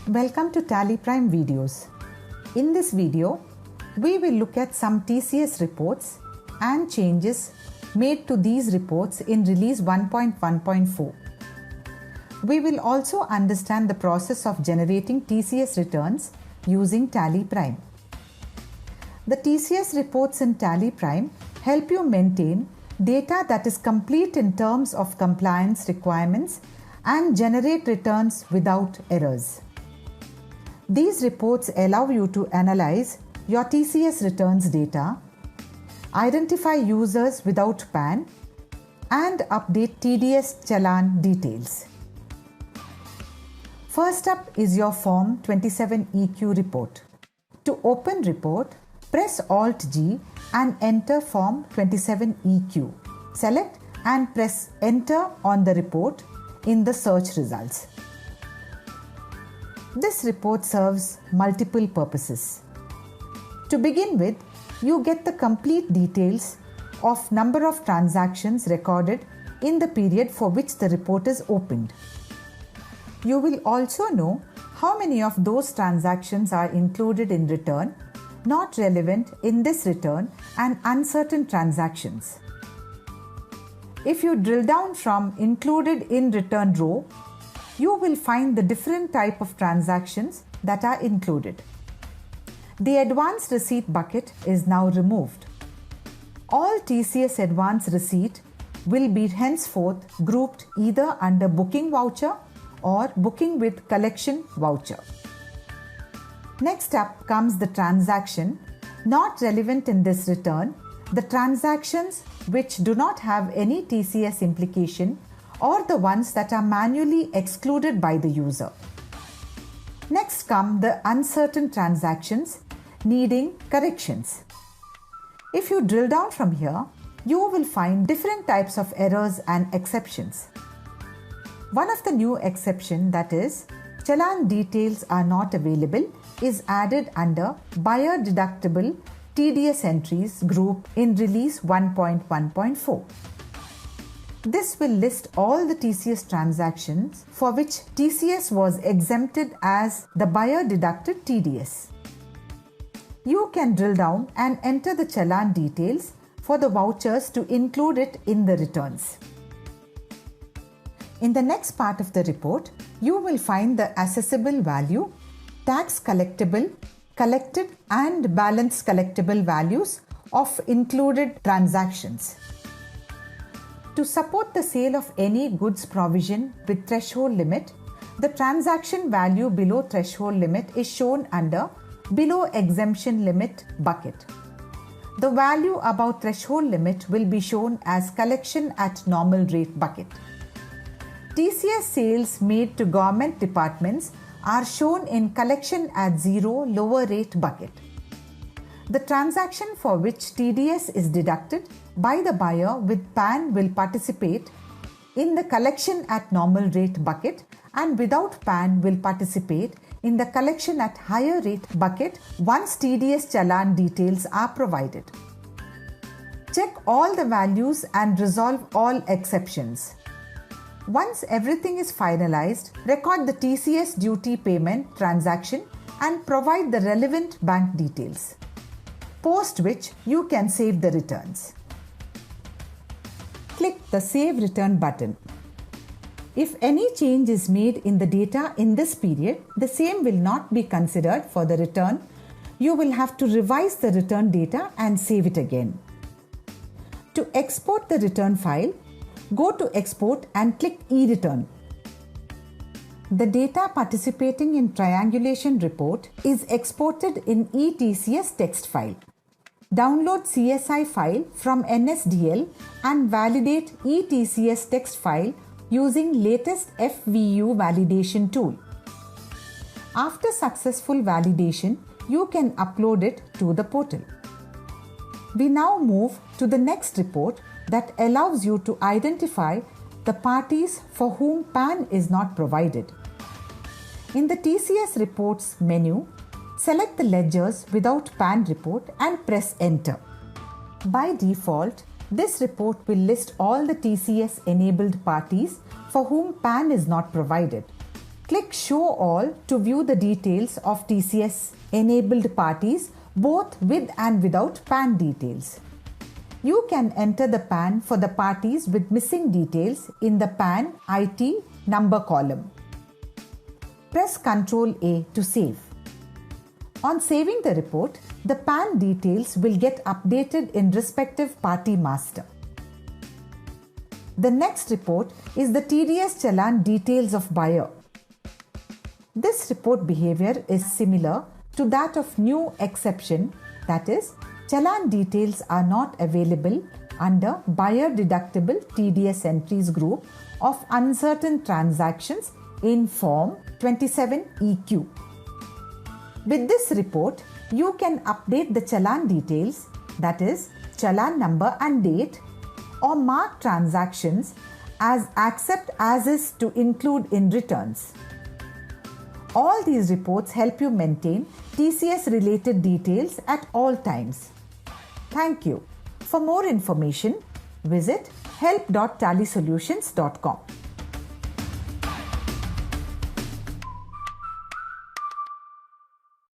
Welcome to Tally Prime videos. In this video, we will look at some TCS reports and changes made to these reports in release 1.1.4. We will also understand the process of generating TCS returns using Tally Prime. The TCS reports in Tally Prime help you maintain data that is complete in terms of compliance requirements and generate returns without errors. These reports allow you to analyze your TCS returns data, identify users without PAN, and update TDS Challan details. First up is your Form 27EQ report. To open report, press Alt-G and enter Form 27EQ. Select and press Enter on the report in the search results. This report serves multiple purposes. To begin with, you get the complete details of number of transactions recorded in the period for which the report is opened. You will also know how many of those transactions are included in return, not relevant in this return, and uncertain transactions. If you drill down from included in return row, you will find the different type of transactions that are included. The advanced receipt bucket is now removed. All TCS advanced receipt will be henceforth grouped either under booking voucher or booking with collection voucher. Next up comes the transaction not relevant in this return, the transactions which do not have any TCS implication, or the ones that are manually excluded by the user. Next come the uncertain transactions needing corrections. If you drill down from here, you will find different types of errors and exceptions. One of the new exception, that is, Challan details are not available, is added under buyer deductible TDS entries group in release 1.1.4. This will list all the TCS transactions for which TCS was exempted as the buyer deducted TDS. You can drill down and enter the Challan details for the vouchers to include it in the returns. In the next part of the report, you will find the assessable value, tax collectible, collected and balance collectible values of included transactions. To support the sale of any goods provision with threshold limit, the transaction value below threshold limit is shown under below exemption limit bucket. The value above threshold limit will be shown as collection at normal rate bucket. TCS sales made to government departments are shown in collection at zero lower rate bucket. The transaction for which TDS is deducted by the buyer with PAN will participate in the collection at normal rate bucket, and without PAN will participate in the collection at higher rate bucket once TDS Challan details are provided. Check all the values and resolve all exceptions. Once everything is finalized, record the TCS duty payment transaction and provide the relevant bank details, post which you can save the returns. Click the Save Return button. If any change is made in the data in this period, the same will not be considered for the return. You will have to revise the return data and save it again. To export the return file, go to Export and click E-Return. The data participating in triangulation report is exported in eTCS text file. Download CSI file from NSDL and validate eTCS text file using latest FVU validation tool. After successful validation, you can upload it to the portal. We now move to the next report that allows you to identify the parties for whom PAN is not provided. In the TCS reports menu, select the ledgers without PAN report and press Enter. By default, this report will list all the TCS enabled parties for whom PAN is not provided. Click Show All to view the details of TCS enabled parties both with and without PAN details. You can enter the PAN for the parties with missing details in the PAN IT number column. Press Ctrl A to save. On saving the report, the PAN details will get updated in respective party master. The next report is the TDS Challan details of buyer. This report behavior is similar to that of new exception, that is, Challan details are not available under buyer deductible TDS entries group of uncertain transactions in Form 27EQ. With this report, you can update the Challan details, that is, Challan number and date, or mark transactions as accept as is to include in returns. All these reports help you maintain TCS related details at all times. Thank you. For more information, visit help.tallisolutions.com.